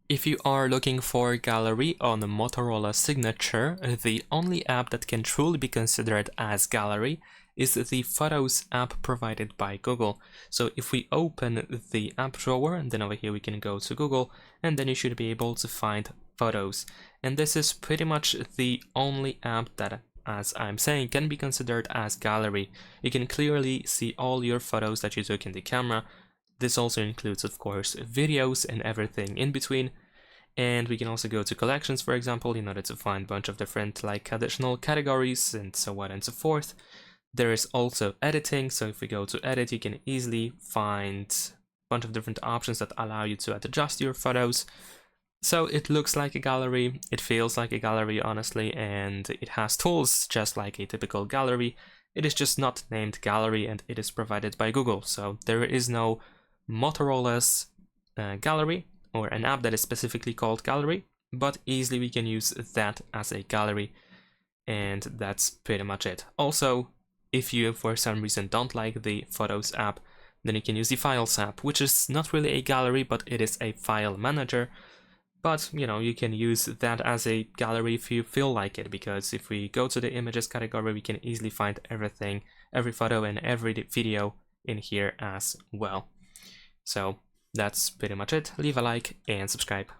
If you are looking for gallery on the Motorola Signature, the only app that can truly be considered as gallery is the Photos app provided by Google. So if we open the app drawer, and then over here we can go to Google, and then you should be able to find Photos. And this is pretty much the only app that, as I'm saying, can be considered as gallery. You can clearly see all your photos that you took in the camera. This also includes, of course, videos and everything in between. And we can also go to collections, for example, in order to find a bunch of different additional categories and so on and so forth. There is also editing, so if we go to edit, you can easily find a bunch of different options that allow you to adjust your photos. So it looks like a gallery, it feels like a gallery, honestly, and it has tools just like a typical gallery. It is just not named gallery, and it is provided by Google, so there is no Motorola's gallery or an app that is specifically called gallery, but easily we can use that as a gallery, and that's pretty much it. Also, if you for some reason don't like the Photos app, then you can use the Files app, which is not really a gallery, but it is a file manager. But you can use that as a gallery if you feel like it, because if we go to the images category, we can easily find everything, every photo and every video in here as well. So that's pretty much it. Leave a like and subscribe.